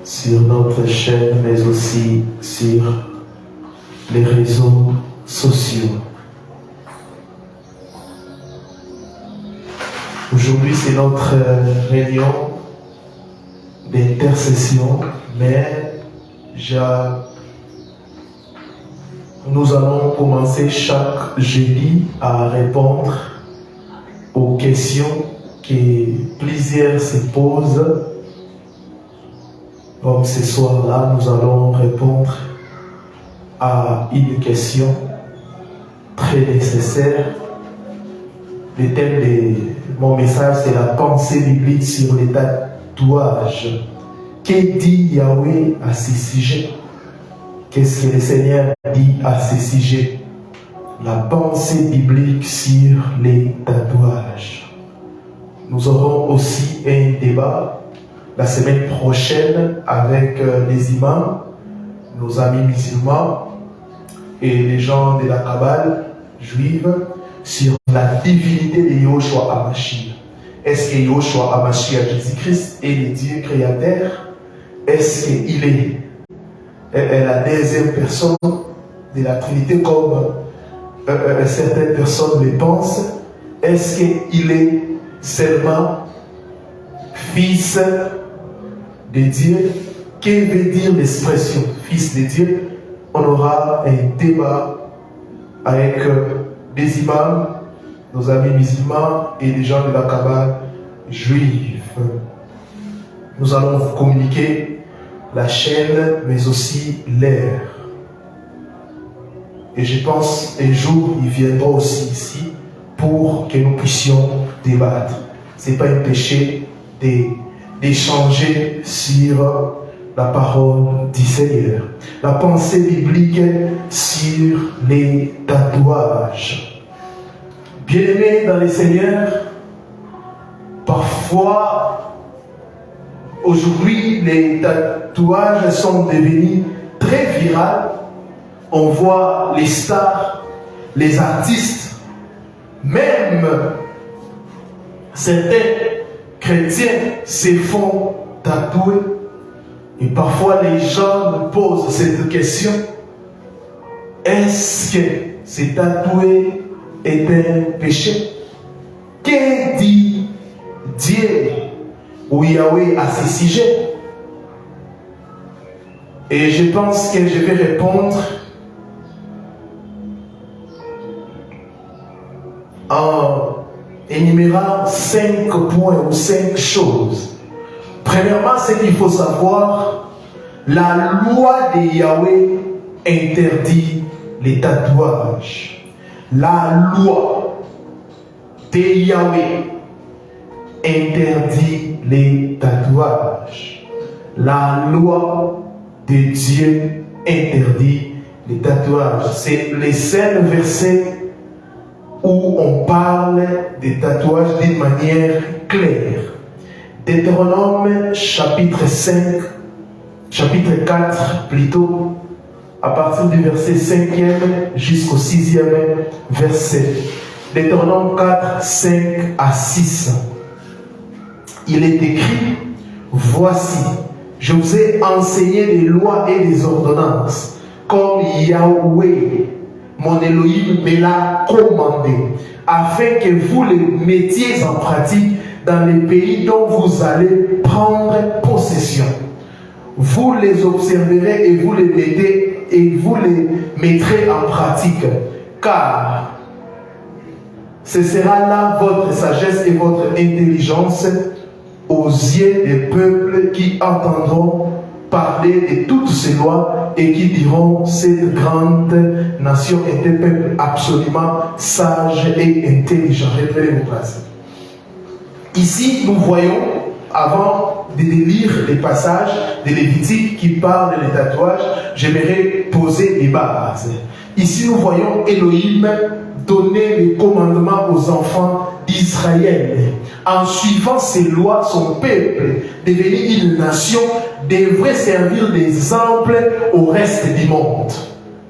Sur notre chaîne, mais aussi sur les réseaux sociaux. Aujourd'hui, c'est notre réunion d'intercession, mais nous allons commencer chaque jeudi à répondre aux questions que plusieurs se posent. Comme ce soir-là, nous allons répondre à une question très très nécessaire. Le thème de mon message, c'est la pensée biblique sur les tatouages. Que dit Yahweh à ces sujets? Qu'est-ce que le Seigneur dit à ces sujets? La pensée biblique sur les tatouages. Nous aurons aussi un débat la semaine prochaine avec les imams, nos amis musulmans et les gens de la Kabbale juive sur la divinité de Yahushua HaMashiach. Est-ce que Yahushua HaMashiach, Jésus-Christ, est le Dieu créateur? Est-ce qu'il est la deuxième personne de la Trinité comme certaines personnes le pensent? Est-ce qu'il est seulement fils de Dieu? Que veut dire l'expression fils de Dieu? On aura un débat avec des imams, nos amis musulmans et des gens de la Kabbale juive. Nous allons vous communiquer la chaîne, mais aussi l'heure. Et je pense un jour, il viendra aussi ici pour que nous puissions débattre. Ce n'est pas un péché d'échanger sur la parole du Seigneur. La pensée biblique sur les tatouages. Bien-aimés dans le Seigneur, parfois, aujourd'hui, les tatouages sont devenus très viraux. On voit les stars, les artistes, même certains chrétiens se font tatouer. Et parfois les gens me posent cette question: est-ce que se tatouer est un péché? Que dit Dieu ou Yahweh à ce sujet? Et je pense que je vais répondre en énumérant 5 points ou 5 choses. Premièrement, ce qu'il faut savoir, la loi de Yahweh interdit les tatouages. La loi de Yahweh interdit les tatouages. La loi de Dieu interdit les tatouages. C'est le seul verset où on parle des tatouages d'une manière claire. Deutéronome chapitre 5, chapitre 4 plutôt, à partir du verset 5e jusqu'au 6e verset. Deutéronome 4, 5 à 6. Il est écrit: voici, je vous ai enseigné les lois et les ordonnances, comme Yahweh, mon Elohim, me l'a commandé, afin que vous les mettiez en pratique dans les pays dont vous allez prendre possession. Vous les observerez et vous les mettrez en pratique, car ce sera là votre sagesse et votre intelligence aux yeux des peuples qui entendront parler de toutes ces lois et qui diront: cette grande nation est un peuple absolument sage et intelligent. Reprenez vos places. Ici, nous voyons, avant de lire les passages de Lévitique qui parlent des tatouages, j'aimerais poser les bases. Ici, nous voyons Elohim donner les commandements aux enfants d'Israël. En suivant ces lois, son peuple, devenu une nation, devrait servir d'exemple au reste du monde.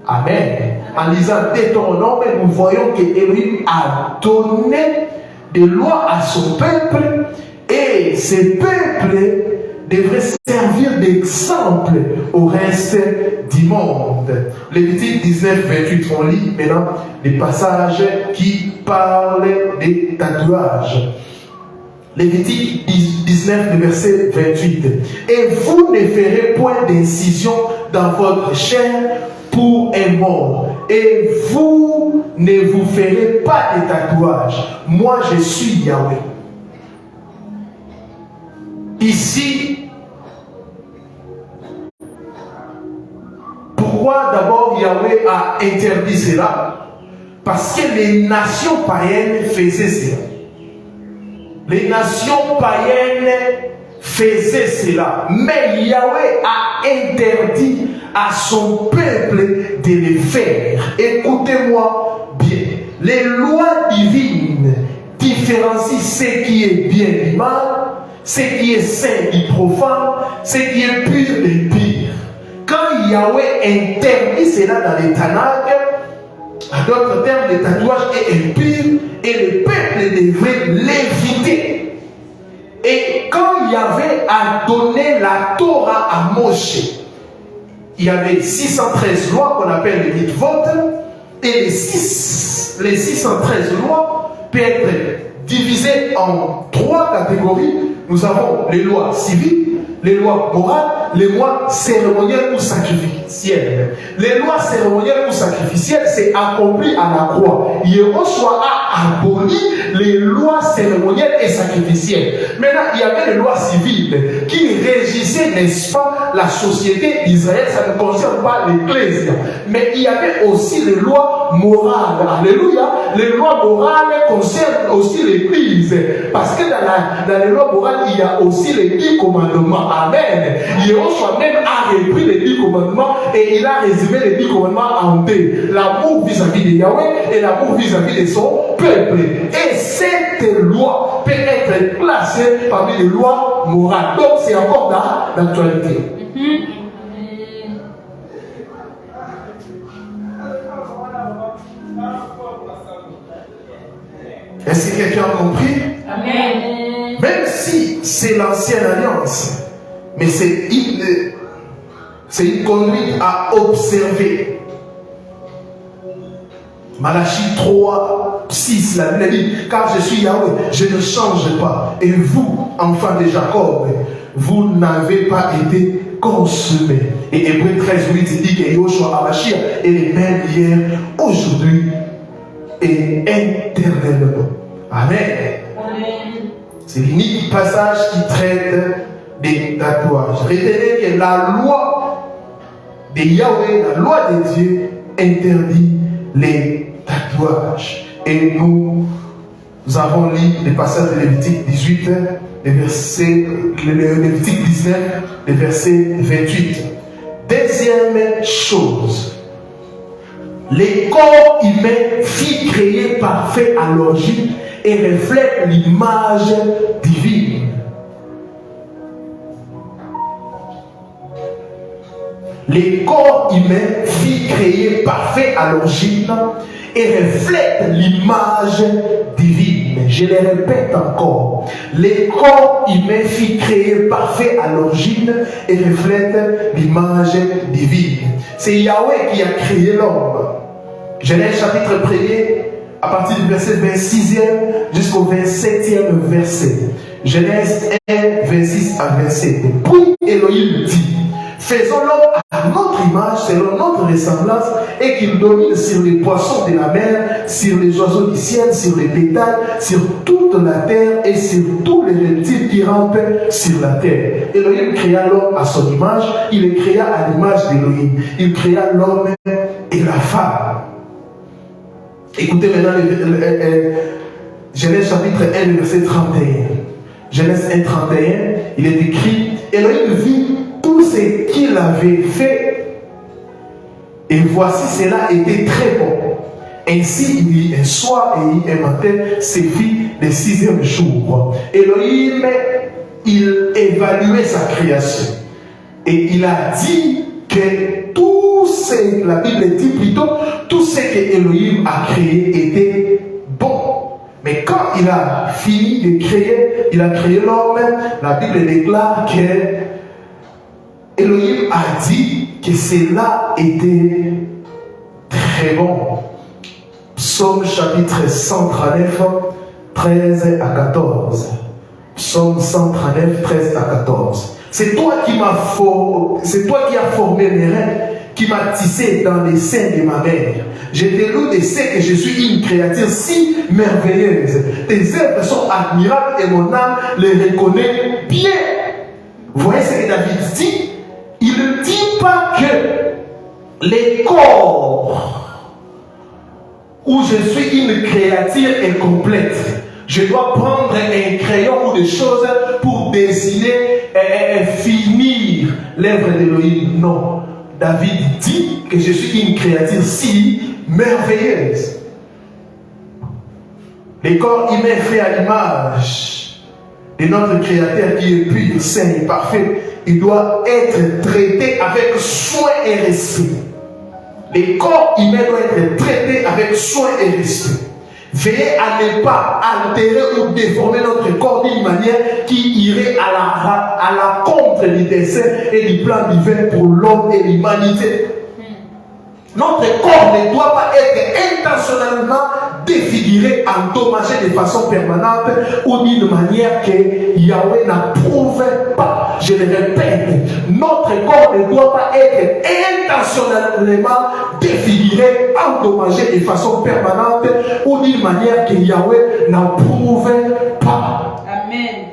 Amen. En lisant Deutéronome, nous voyons que Elohim a donné des lois à son peuple, et ce peuple devrait servir d'exemple au reste du monde. Lévitique 19, 28, on lit maintenant les passages qui parlent des tatouages. Lévitique 19, verset 28. Et vous ne ferez point d'incision dans votre chair pour un mort, et vous ne vous ferez pas de tatouage. Moi, je suis Yahweh. Ici, pourquoi d'abord Yahweh a interdit cela? Parce que les nations païennes faisaient cela. Les nations païennes faisaient cela. Mais Yahweh a interdit à son peuple de le faire. Écoutez-moi bien. Les lois divines différencient ce qui est bien du mal, ce qui est saint du profane, ce qui est pur et pire. Quand Yahweh interdit cela dans les Tanakh, à d'autres termes, le tatouage est impur et le peuple devrait l'éviter. Et quand Yahweh a donné la Torah à Moshe, il y avait 613 lois qu'on appelle les mitzvot, et les 613 lois peuvent être divisées en 3 catégories. Nous avons les lois civiles, les lois morales, les lois cérémonielles ou sacrificielles. Les lois cérémonielles ou sacrificielles, c'est accompli à la croix. Yehoshua a aboli les lois cérémonielles et sacrificielles. Maintenant, il y avait les lois civiles qui régissaient, n'est-ce pas, la société d'Israël. Ça ne concerne pas l'Église. Mais il y avait aussi les lois morales. Alléluia. Les lois morales concernent aussi l'Église. Parce que dans les lois morales, il y a aussi les 10 commandements. Amen. Yehoshua même a repris les 10 commandements et il a résumé les 10 commandements en 2. L'amour vis-à-vis de Yahweh et l'amour vis-à-vis de son peuple. Et cette loi peut être classée parmi les lois morales. Donc c'est encore dans l'actualité. Est-ce que quelqu'un a compris? Amen. Même si c'est l'ancienne alliance, mais c'est une conduite à observer. Malachie 3, 6, la Bible dit, car je suis Yahweh, je ne change pas. Et vous, enfants de Jacob, vous n'avez pas été consumés. Et Hébreux 13, 8 dit que Yehoshua HaMashiach est le même hier, aujourd'hui et éternellement. Amen. Amen. C'est l'unique passage qui traite des tatouages. Retenez que la loi de Yahweh, la loi de Dieu, interdit les tatouages. Et nous avons lu les passages de Lévitique 18, Lévitique 19, le verset 28. Deuxième chose, les corps humains fut créé parfait à l'origine et reflète l'image divine. Les corps humains fut créé parfait à l'origine et reflète l'image divine. Je le répète encore. Les corps humains fut créé parfait à l'origine et reflète l'image divine. C'est Yahweh qui a créé l'homme. Genèse chapitre 1er, à partir du verset 26e jusqu'au 27e verset. Genèse 1, 26 à 27. Puis Elohim dit, faisons l'homme à notre image, selon notre ressemblance, et qu'il domine sur les poissons de la mer, sur les oiseaux du ciel, sur les bétails, sur toute la terre et sur tous les reptiles qui rampent sur la terre. Elohim créa l'homme à son image, il le créa à l'image d'Elohim. Il créa l'homme et la femme. Écoutez maintenant Genèse chapitre 1, verset 31. Genèse 1, 31, il est écrit, Elohim vit tout ce qu'il avait fait, et voici cela était très bon. Ainsi il y un soir et un matin, c'est fit le 6e jour. Elohim, il évaluait sa création. Et il a dit que tout ce, la Bible dit plutôt, tout ce que Elohim a créé était bon. Mais quand il a fini de créer, il a créé l'homme, la Bible déclare que Elohim a dit que cela était très bon. Psaume chapitre 139, 13 à 14. Psaume 139, 13 à 14. C'est toi qui as formé mes reins, qui m'a tissé dans les seins de ma mère. Je te loue et sais que je suis une créature si merveilleuse. Tes œuvres sont admirables et mon âme les reconnaît bien. Vous voyez ce que David dit? Il ne dit pas que les corps où je suis une créature incomplète. Je dois prendre un crayon ou des choses pour dessiner et finir l'œuvre d'Élohim. Non. David dit que je suis une créature si merveilleuse. Le corps humain fait à l'image de notre Créateur qui est pur, saint et parfait. Il doit être traité avec soin et respect. Le corps humain doit être traité avec soin et respect. Veillez à ne pas altérer ou déformer notre corps d'une manière qui irait à la contre du dessein et du plan divin pour l'homme et l'humanité. Notre corps ne doit pas être intentionnellement défiguré, endommagé de façon permanente ou d'une manière que Yahweh n'approuve pas. Je le répète, notre corps ne doit pas être intentionnellement défiguré, endommagé de façon permanente ou d'une manière que Yahweh n'approuve pas. Amen.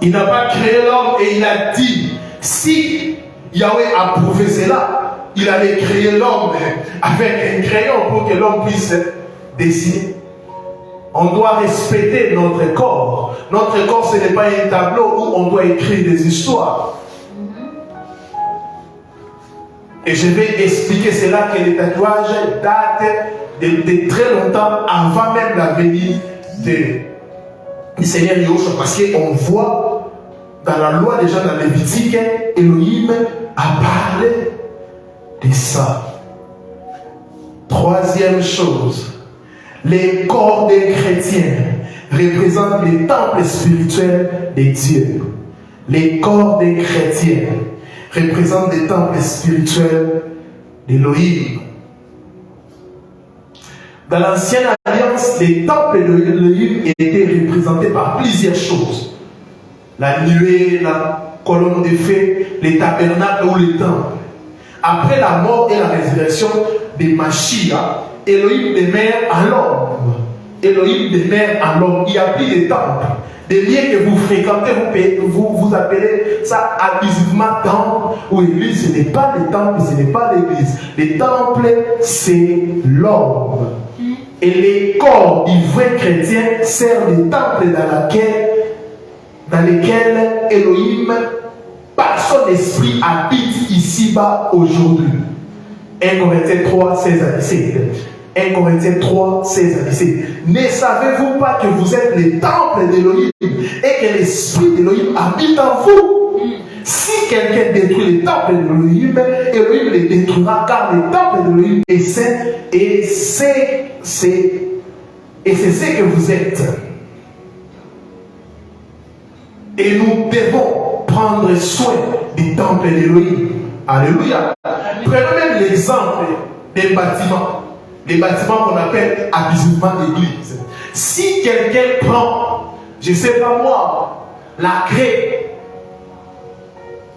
Il n'a pas créé l'homme et il a dit, si Yahweh approuvait cela, il allait créer l'homme avec un crayon pour que l'homme puisse dessiner. On doit respecter notre corps. Notre corps, ce n'est pas un tableau où on doit écrire des histoires. Et je vais expliquer cela que les tatouages datent de très longtemps avant même la venue du Seigneur Yahushua. Parce qu'on voit dans la loi déjà dans Lévitique, Elohim a parlé de ça. Troisième chose, les corps des chrétiens représentent les temples spirituels des dieux. Les corps des chrétiens représentent les temples spirituels d'Elohim. Dans l'ancienne alliance, les temples d'Elohim étaient représentés par plusieurs choses. La nuée, la colonne de feu, les tabernacles ou les temples. Après la mort et la résurrection de Mashiach, Elohim demeure à l'homme. Elohim demeure à l'homme. Il n'y a plus de temples. Des lieux que vous fréquentez, vous appelez ça abusivement temple ou église. Ce n'est pas les temples, ce n'est pas l'église. Les temples, c'est l'homme. Et les corps du vrai chrétien servent des temples dans lesquels Elohim, par son esprit, habite ici-bas aujourd'hui. 1 Corinthiens 3, 16 à 17. 1 Corinthiens 3, 16 à 17. Ne savez-vous pas que vous êtes les temples d'Elohim et que l'esprit d'Elohim habite en vous? Si quelqu'un détruit les temples d'Elohim, Elohim les détruira, car les temples d'Elohim est saint et c'est ce que vous êtes. Et nous devons prendre soin des temples d'Elohim. Alléluia. Prenons même l'exemple des bâtiments. Les bâtiments qu'on appelle abusivement l'église. Si quelqu'un prend, je ne sais pas moi, la craie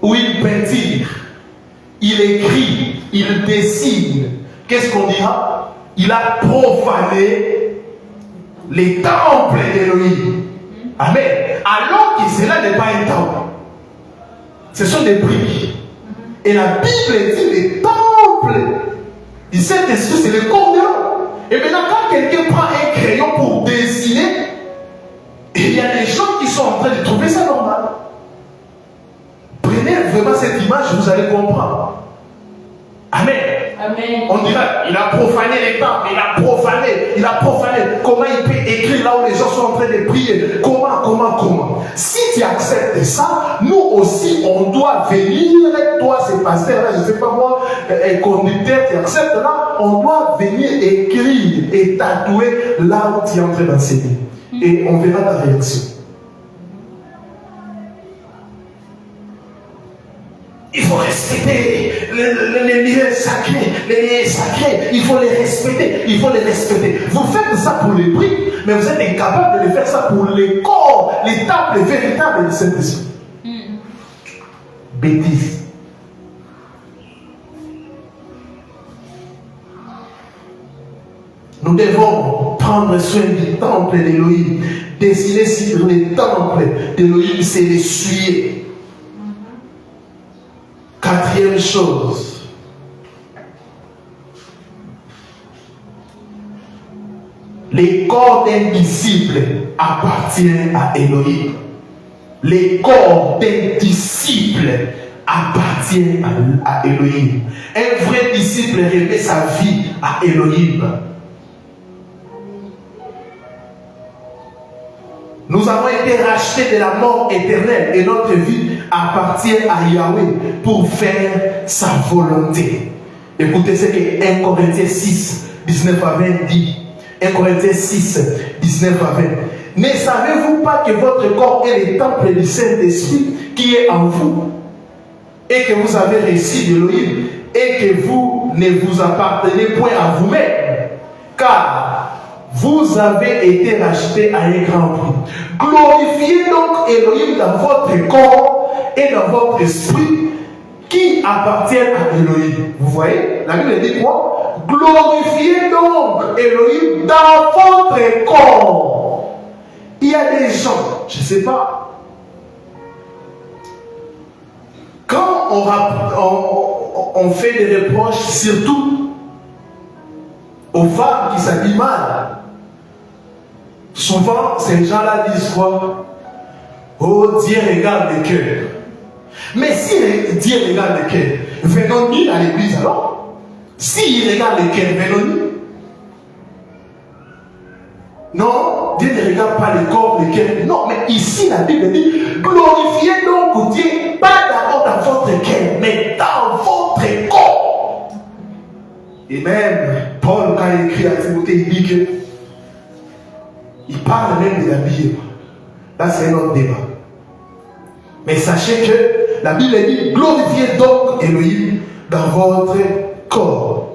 ou une peinture, il écrit, il dessine, qu'est-ce qu'on dira? Il a profané les temples d'Elohim. Amen. Alors que cela n'est pas un temple. Ce sont des briques. Et la Bible dit les temples du Saint-Esprit, c'est le corps de l'homme. Et maintenant, quand quelqu'un prend un crayon pour dessiner, il y a des gens qui sont en train de trouver ça normal. Prenez vraiment cette image, vous allez comprendre. Amen. Amen. On dira, il a profané les temples, il a profané. Comment il peut écrire là où les gens sont en train de prier? Comment? Si tu acceptes ça, nous aussi, on doit venir, toi, ces pasteurs-là, je ne sais pas moi, un conducteur qui accepte là, on doit venir écrire et tatouer là où tu es en train d'enseigner. Et on verra ta réaction. Il faut respecter les lieux sacrés, il faut les respecter, Vous faites ça pour les briques, mais vous êtes incapable de faire ça pour les corps, les temples véritables de Saint-Esprit. Bêtise. Nous devons prendre soin du temple d'Elohim. Dessiner sur les temples d'Elohim, c'est les suyer. 4e quatrième chose, les corps d'un disciple appartiennent à Elohim. Les corps d'un disciple appartiennent à Elohim. Un vrai disciple remet sa vie à Elohim. Nous avons été rachetés de la mort éternelle et notre vie appartient à Yahweh pour faire sa volonté. Écoutez ce que 1 Corinthiens 6, 19 à 20 dit. 1 Corinthiens 6, 19 à 20. Ne savez-vous pas que votre corps est le temple du Saint-Esprit qui est en vous et que vous avez reçu d'Élohim et que vous ne vous appartenez point à vous-même, car vous avez été rachetés à un grand prix. Glorifiez donc Elohim dans votre corps et dans votre esprit qui appartiennent à Elohim. Vous voyez, la Bible dit quoi? Glorifiez donc Elohim dans votre corps. Il y a des gens, je ne sais pas, quand on fait des reproches, surtout aux femmes qui s'habillent mal, souvent ces gens-là disent quoi? Oh, Dieu regarde le cœur. Mais si Dieu regarde le cœur, venons-nous à l'église alors? S'il regarde le cœur, venons-nous? Non, Dieu ne regarde pas le corps, le cœur. Non, mais ici la Bible dit, glorifiez donc Dieu, pas d'abord dans votre cœur, mais dans votre corps. Et même, Paul, quand il écrit à Timothée, il dit que il parle même de l'habillement. Là, c'est un autre débat. Mais sachez que la Bible dit, glorifiez donc Elohim dans votre corps.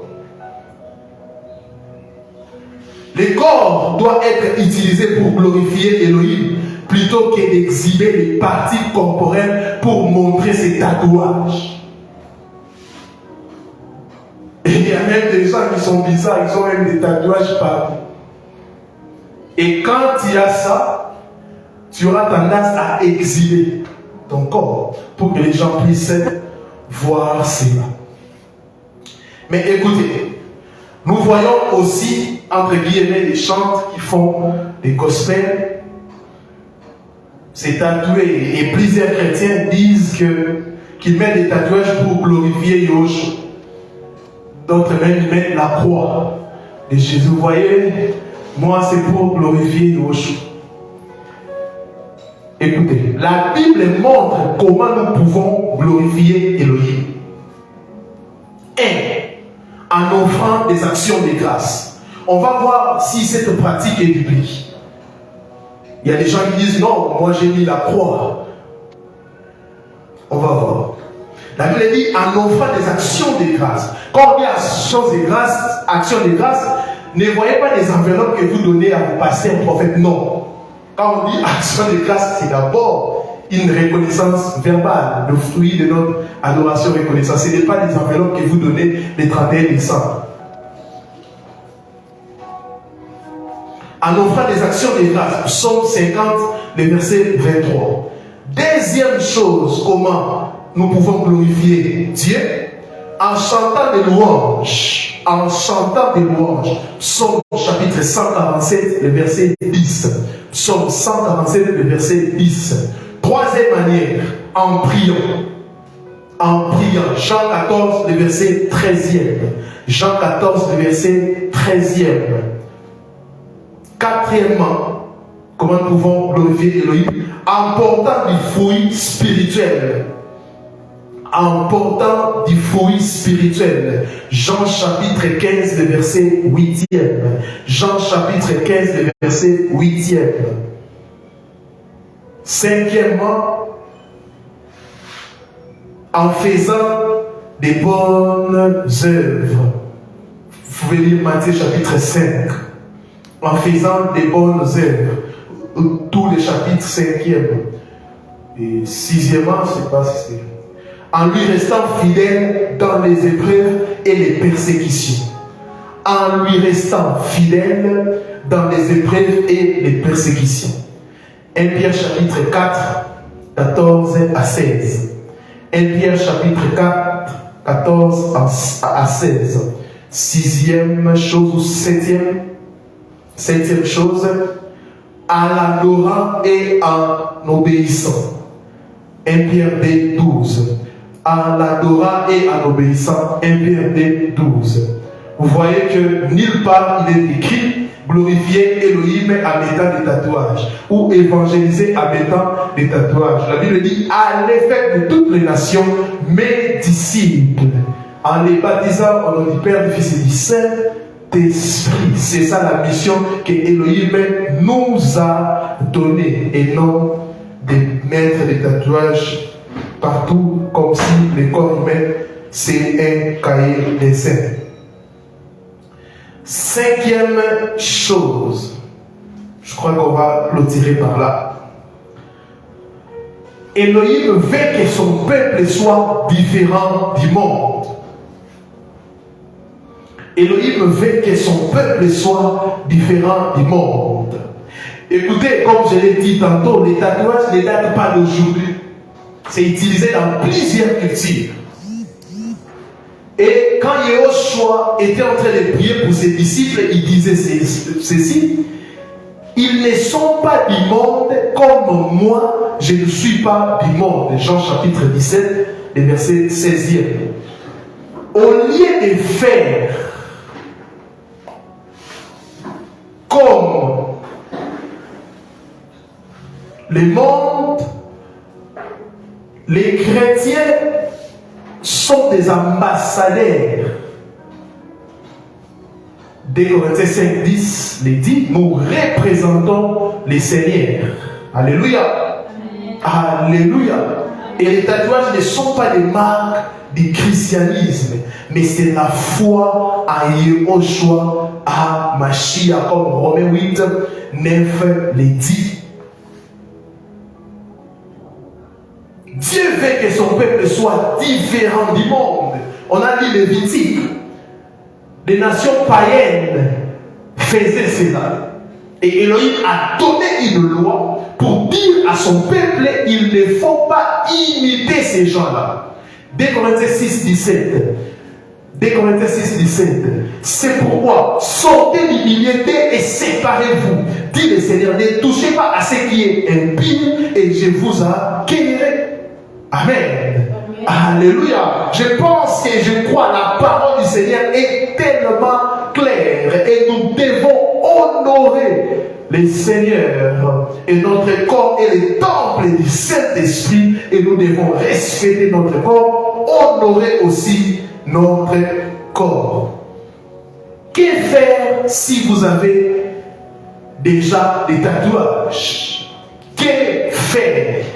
Le corps doit être utilisé pour glorifier Elohim plutôt que d'exhiber les parties corporelles pour montrer ses tatouages. Et il y a même des gens qui sont bizarres, ils ont même des tatouages partout. Et quand il y a ça, tu auras tendance à exhiber ton corps pour que les gens puissent voir cela. Mais écoutez, nous voyons aussi, entre guillemets, les chants qui font des gospels. C'est tatoué. Et plusieurs chrétiens disent qu'ils mettent des tatouages pour glorifier Yahushua. D'autres même mettent la croix de Jésus. Vous voyez, moi c'est pour glorifier Yahushua. Écoutez, la Bible montre comment nous pouvons glorifier Elohim. En offrant des actions de grâce. On va voir si cette pratique est biblique. Il y a des gens qui disent non, moi j'ai mis la croix. On va voir. La Bible dit en offrant des actions de grâce. Quand on dit actions de grâce, ne voyez pas des enveloppes que vous donnez à vos pasteurs, aux prophètes. Non. Quand on dit action de grâce, c'est d'abord une reconnaissance verbale, le fruit de notre adoration reconnaissance. Ce n'est pas des enveloppes que vous donnez le 31 décembre. En offrant des actions de grâce, Psaume 50, le verset 23. Deuxième chose, comment nous pouvons glorifier Dieu? En chantant des louanges. En chantant des louanges. Psaume chapitre 147, le verset 10. Psaume 147, le verset 10. Troisième manière, en priant. En priant. Jean 14, le verset 13e. Jean 14, le verset 13e. Quatrièmement, comment nous pouvons glorifier Elohim? En portant du fruit spirituel. En portant du fruit spirituel. Jean chapitre 15, le verset 8e. Jean chapitre 15, le verset 8e. Cinquièmement, en faisant des bonnes œuvres. Vous pouvez lire Matthieu chapitre 5. En faisant des bonnes œuvres. Tous les chapitres 5e. Et 6e, je ne sais pas si c'est. En lui restant fidèle dans les épreuves et les persécutions. En lui restant fidèle dans les épreuves et les persécutions. 1 Pierre chapitre 4, 14 à 16. 1 Pierre chapitre 4, 14 à 16. Sixième chose ou septième chose, en adorant et en obéissant. 1 Pierre 2, 12. En l'adorant et en obéissant. 1 Pierre 2, 12. Vous voyez que nulle part il est écrit glorifier Elohim en mettant des tatouages ou évangéliser en mettant des tatouages. La Bible dit à l'effet de toutes les nations, mes disciples, en les baptisant au nom du Père, du Fils et du Saint-Esprit. C'est ça la mission que Elohim nous a donnée et non de mettre des tatouages partout comme si le corps humain c'est un cahier dessin. Cinquième chose, je crois qu'on va clôturer par là. Elohim veut que son peuple soit différent du monde. Elohim veut que son peuple soit différent du monde. Écoutez, comme je l'ai dit tantôt, les tatouages ne datent pas d'aujourd'hui. C'est utilisé dans plusieurs cultures. Et quand Yehoshua était en train de prier pour ses disciples, il disait ceci: ils ne sont pas du monde comme moi, je ne suis pas du monde. Jean chapitre 17, le verset 16e. Au lieu de faire comme le monde, les chrétiens sont des ambassadeurs. 2 Corinthiens 5, 10 les dit, nous représentons les Seigneurs. Alléluia. Amen. Alléluia. Et les tatouages ne sont pas des marques du christianisme, mais c'est la foi à Yehoshua, à Mashiach, comme Romains 8, 9 les dit. Dieu veut que son peuple soit différent du monde. On a dit Lévitique. Les nations païennes faisaient cela. Et Elohim a donné une loi pour dire à son peuple, il ne faut pas imiter ces gens-là. 2 Corinthiens 6, 17. 2 Corinthiens 6, 17. C'est pourquoi sortez d'humilité et séparez-vous. Dit le Seigneur, ne touchez pas à ce qui est impie et je vous accueillerai. Amen. Alléluia. Je pense et je crois la parole du Seigneur est tellement claire et nous devons honorer le Seigneur et notre corps est le temple du Saint-Esprit et nous devons respecter notre corps, honorer aussi notre corps. Que faire si vous avez déjà des tatouages? Que faire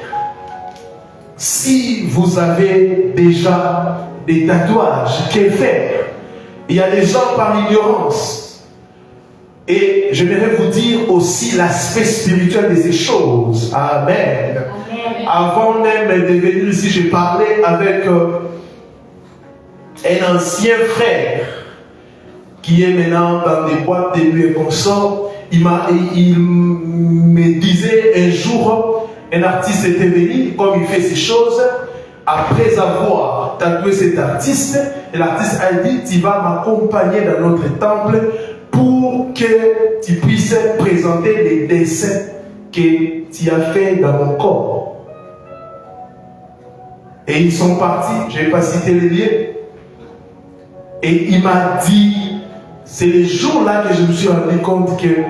si vous avez déjà des tatouages? Que faire? Il y a des gens par ignorance. Et j'aimerais vous dire aussi l'aspect spirituel de ces choses. Amen. Amen. Avant même de venir ici, j'ai parlé avec un ancien frère qui est maintenant dans des boîtes de nuit et consorts. Il me disait un jour, un artiste était venu, comme il fait ces choses, après avoir tatoué cet artiste, et l'artiste a dit, tu vas m'accompagner dans notre temple pour que tu puisses présenter les dessins que tu as fait dans mon corps. Et ils sont partis, je ne vais pas citer les lieux. Et il m'a dit, c'est le jour-là que je me suis rendu compte que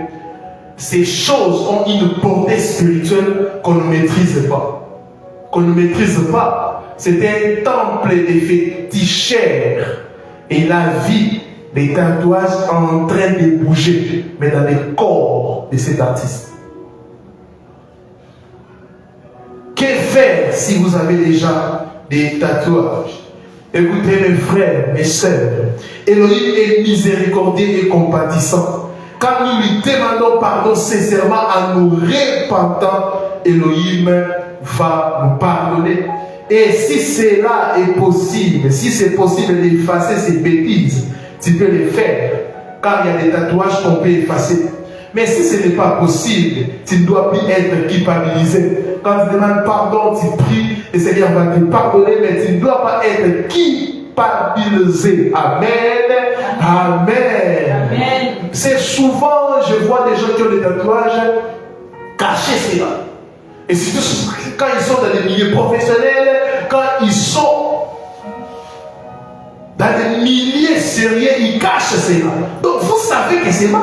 ces choses ont une portée spirituelle qu'on ne maîtrise pas. Qu'on ne maîtrise pas. C'était un temple de féticheurs. Et la vie des tatouages en train de bouger, mais dans le corps de cet artiste. Que faire si vous avez déjà des tatouages? Écoutez mes frères, mes sœurs, Elohim est miséricordieux et compatissant. Quand nous lui demandons pardon sincèrement en nous repentant, Elohim va nous pardonner. Et si cela est possible, si c'est possible d'effacer ces bêtises, tu peux les faire. Car il y a des tatouages qu'on peut effacer. Mais si ce n'est pas possible, tu ne dois plus être culpabilisé. quand tu demandes pardon, tu pries, le Seigneur va te pardonner, mais tu ne dois pas être culpabilisé. Amen. Amen. Amen. C'est souvent, je vois des gens qui ont des tatouages cachés cela. Et surtout quand ils sont dans des milieux professionnels, quand ils sont dans des milieux sérieux, ils cachent cela. Donc vous savez que c'est mal.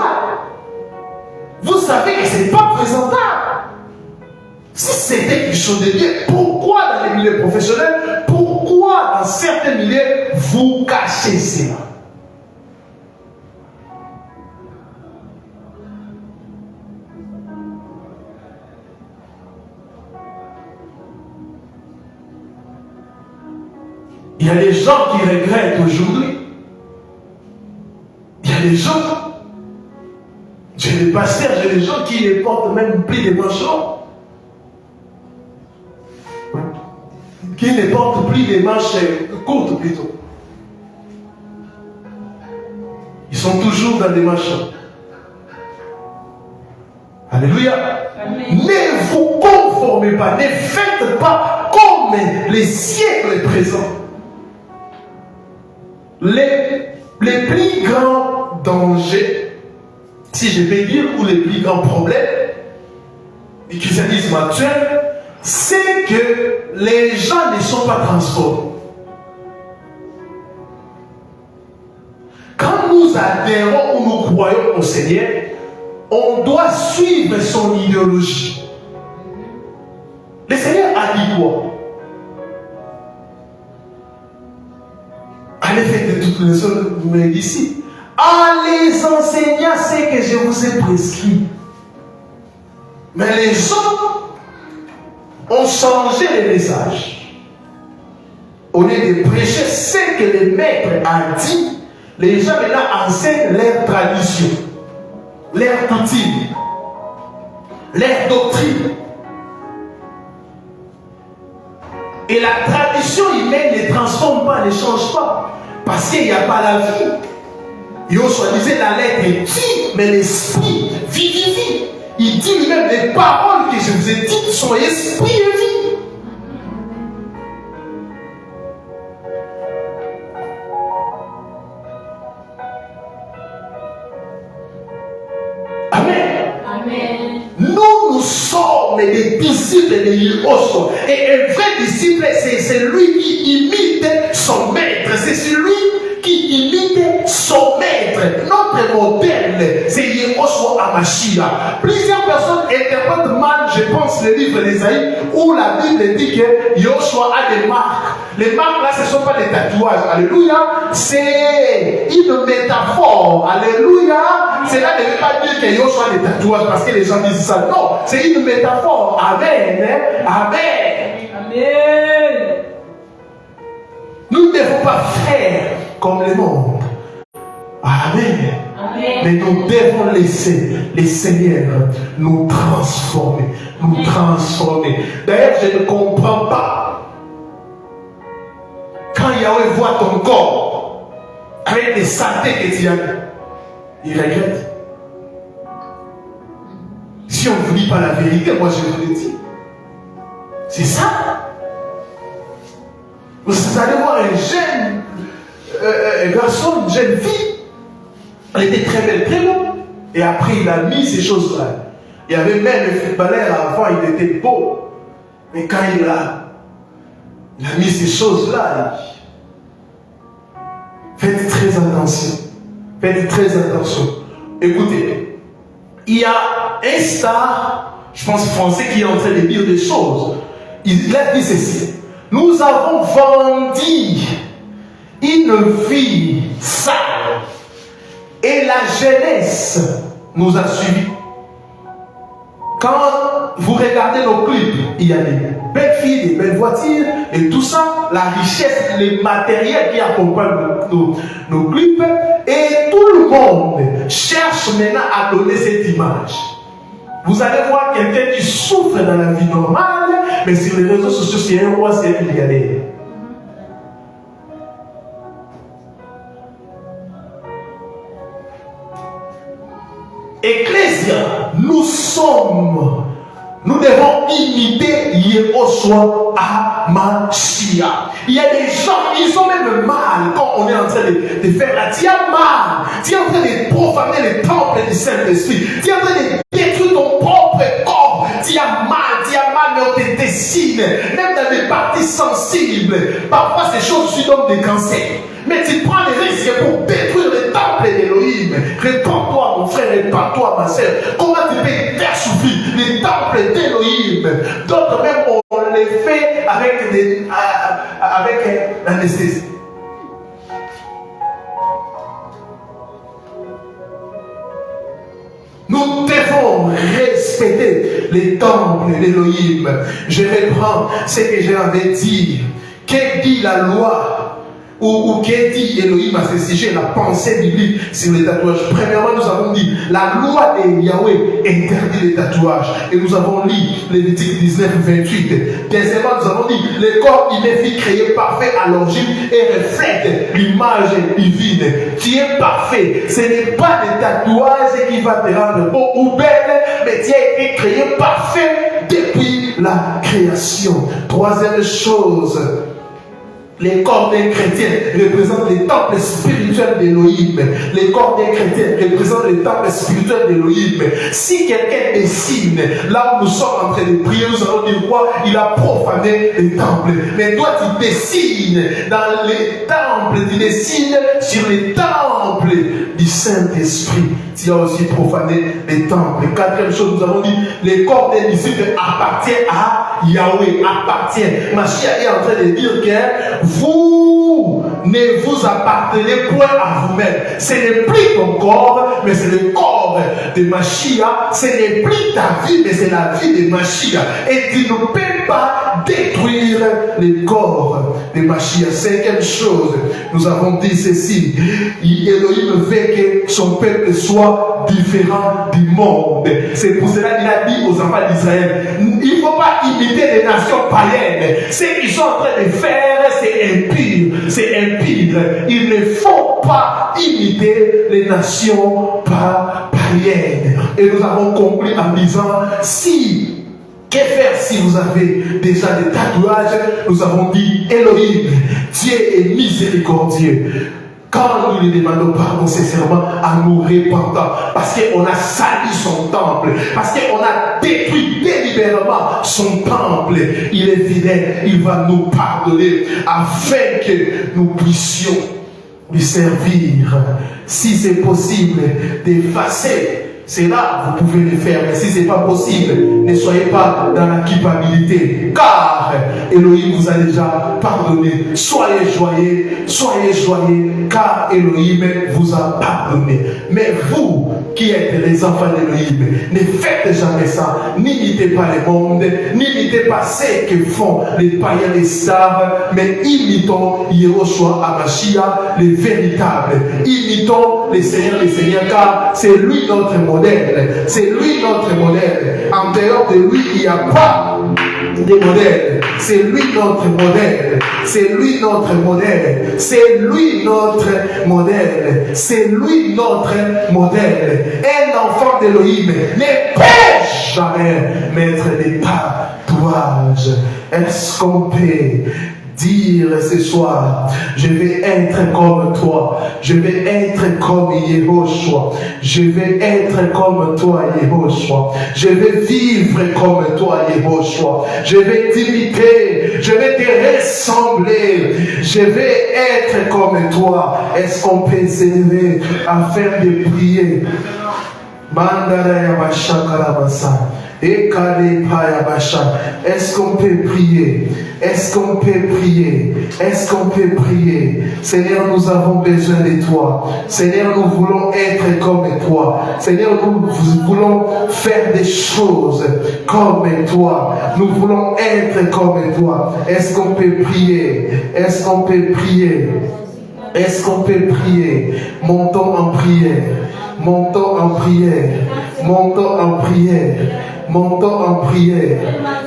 Vous savez que ce n'est pas présentable. Si c'était quelque chose de bien, pourquoi dans les milieux professionnels, pourquoi dans certains milieux, vous cachez cela? Il y a des gens qui regrettent aujourd'hui. Il y a des gens, j'ai des pasteurs, j'ai des gens qui ne portent même plus des manchons. Qui ne portent plus des manches courtes plutôt. Ils sont toujours dans des manchons. Alléluia. Amen. Ne vous conformez pas, ne faites pas comme les siècles présents. Les plus grands dangers, si je peux dire, ou les plus grands problèmes du christianisme actuel, c'est que les gens ne sont pas transformés. Quand nous adhérons ou nous croyons au Seigneur, on doit suivre son idéologie. Le Seigneur a dit quoi? Allez faire de toutes les autres mes disciples. En les enseignant ce que je vous ai prescrit. Mais les autres ont changé les messages. Au lieu de prêcher ce que le maître a dit, les gens maintenant enseignent leur tradition, leur coutume, leur doctrine. Et la tradition humaine ne transforme pas, ne change pas. Parce qu'il n'y a pas la vie. Il a soi-disant la lettre tue, mais l'esprit vivifie. Il dit lui-même les paroles que je vous ai dites sont esprit et vie. Amen. Amen. Nous sommes des disciples de Yeshua. Et un vrai disciple, c'est celui qui imite son maître. C'est celui qui imite son maître. Notre modèle, c'est Yeshua Hamashiach. Plusieurs personnes interprètent mal, je pense, le livre d'Ésaïe, où la Bible dit que Yeshua a des marques. Les marques là, ce ne sont pas des tatouages. Alléluia. C'est une métaphore. Alléluia. Cela ne veut pas dire que Yeshua a des tatouages parce que les gens disent ça. Non, c'est une métaphore. Amen. Amen. Amen. Nous ne devons pas faire comme le monde. Amen. Amen. Mais nous devons laisser les seigneurs nous transformer. Nous transformer. D'ailleurs, je ne comprends pas. Quand Yahweh voit ton corps avec des saletés que tu as, il regrette. Si on ne vous dit pas la vérité, moi je vous le dis. C'est ça. Vous allez voir un jeune garçon, une jeune fille. Elle était très belle, très beau. Et après, il a mis ces choses-là. Il y avait même un footballeur avant, il était beau. Mais quand il a mis ces choses-là, faites très attention. Faites très attention. Écoutez, il y a un star, je pense français, qui est en train de dire des choses. Il a dit ceci. Nous avons vendu une vie sale. Et la jeunesse nous a suivis. Quand vous regardez nos clips, il y a des belles filles, des belles voitures, et tout ça, la richesse, les matériels qui accompagnent nos clips, et tout le monde cherche maintenant à donner cette image. Vous allez voir quelqu'un qui souffre dans la vie normale, mais sur les réseaux sociaux, c'est un roi, c'est un milliardaire. Ecclésia, nous devons imiter Yehoshua HaMashiach. Il y a des gens, ils ont même mal quand on est en train de faire la. Tu as mal. Tu es en train de profaner le temple du Saint-Esprit. Tu es en train de détruire ton propre corps. Tu as mal, mais on te dessine. Même dans les parties sensibles. Parfois, ces choses tu donnes des cancers. Mais tu prends les risques pour détruire le temple d'Élohim. Répands-toi, mon frère, répands-toi, ma soeur. Comment tu peux faire souffrir le temple d'Élohim? D'autres même, on les fait avec l'anesthésie. Nous devons respecter les temples d'Élohim. Je reprends ce que j'avais dit. Que dit la loi? Ou qu'est dit Elohim à ce sujet, la pensée biblique sur les tatouages? Premièrement, nous avons dit, la loi de Yahweh interdit les tatouages. Et nous avons lu Lévitique 19, 28. Deuxièmement, nous avons dit, le corps humain fut créé parfait à l'origine et reflète l'image divine. Tu es parfait. Ce n'est pas le tatouage qui va te rendre beau ou belle, mais tu as été créé parfait depuis la création. Troisième chose, les corps des chrétiens représentent les temples spirituels d'Élohim. Les corps des chrétiens représentent les temples spirituels d'Élohim. Si quelqu'un dessine là où nous sommes en train de prier, nous allons dire quoi? Il a profané les temples. Mais toi, tu dessines dans les temples, tu dessines sur les temples du Saint-Esprit. Tu as aussi profané les temples. Quatrième chose, nous avons dit, les corps des disciples appartiennent à Yahweh, appartiennent. Mashiach est en train de dire que vous ne vous appartenez point à vous-même. Ce n'est plus ton corps, mais c'est le corps de Mashiach. Ce n'est plus ta vie, mais c'est la vie de Mashiach. Et tu ne peux pas détruire le corps de Mashiach. Cinquième chose, nous avons dit ceci. Elohim veut que son peuple soit différent du monde. C'est pour cela qu'il a dit aux enfants d'Israël, il ne faut pas imiter les nations païennes. Ce qu'ils sont en train de faire, c'est impur. C'est impur. Il ne faut pas imiter les nations païennes. Et nous avons conclu en disant, que faire si vous avez déjà des tatouages? Nous avons dit, Elohim, Dieu est miséricordieux. Quand nous lui demandons pardon sincèrement, en nous repentant, parce qu'on a sali son temple, parce qu'on a détruit délibérément son temple, il est fidèle, il va nous pardonner afin que nous puissions lui servir. Si c'est possible d'effacer, c'est là vous pouvez le faire, mais si ce n'est pas possible, ne soyez pas dans la culpabilité, car Elohim vous a déjà pardonné. Soyez joyeux, car Elohim vous a pardonné. Mais vous qui êtes les enfants d'Elohim, ne faites jamais ça. N'imitez pas le monde, n'imitez pas ce que font les païens, les stars, mais imitons Yehoshua HaMashiach, les véritables. Imitons les seigneurs, car c'est lui notre modèle. C'est lui notre modèle. En dehors de lui, il n'y a pas de modèle. C'est lui notre modèle. C'est lui notre modèle. C'est lui notre modèle. C'est lui notre modèle. Un enfant d'Elohim ne peut jamais mettre des tatouages. Est-ce qu'on peut dire ce soir, je vais être comme toi, je vais être comme Yehoshua, je vais être comme toi Yehoshua, je vais vivre comme toi Yehoshua, je vais t'imiter, je vais te ressembler, je vais être comme toi. Est-ce qu'on peut s'élever afin de prier? Est-ce qu'on peut prier? Est-ce qu'on peut prier? Est-ce qu'on peut prier? Seigneur, nous avons besoin de toi. Seigneur, nous voulons être comme toi. Seigneur, nous voulons faire des choses comme toi. Nous voulons être comme toi. Est-ce qu'on peut prier? Est-ce qu'on peut prier? Est-ce qu'on peut prier? Montons en prière. Montons en prière. Montons en prière. Montons en prière.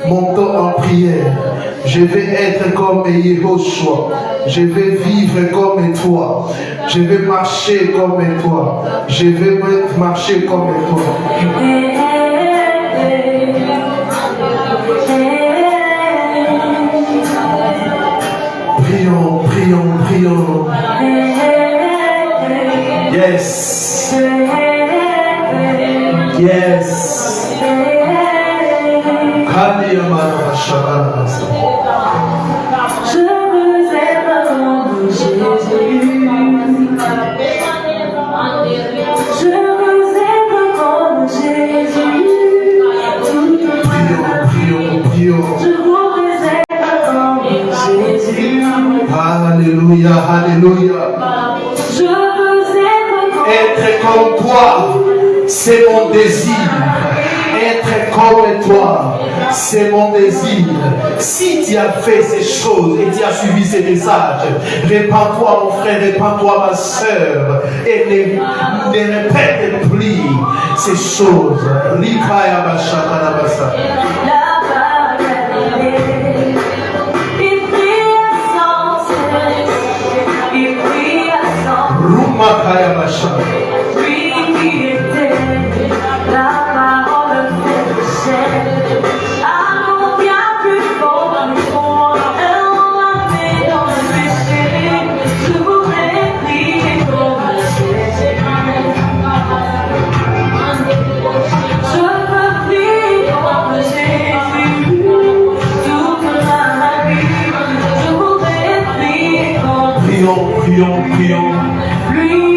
Montons en prière. Je vais être comme Yehoshua. Je vais vivre comme toi. Je vais marcher comme toi. Je vais marcher comme toi. prions, prions, prions. Yes. Yes. Je veux être comme Jésus. Je veux être comme Jésus. Prions, prions. Je voudrais être comme Jésus. Alléluia, alléluia. Je veux être comme toi, c'est mon désir. Être comme toi, c'est mon désir. Si tu as fait ces choses et tu as suivi ces messages, répands-toi mon frère, répands-toi ma soeur et ne répète plus ces choses. Likaya bashaka basa. Rumakaya bashaka. Prions, prions, prions.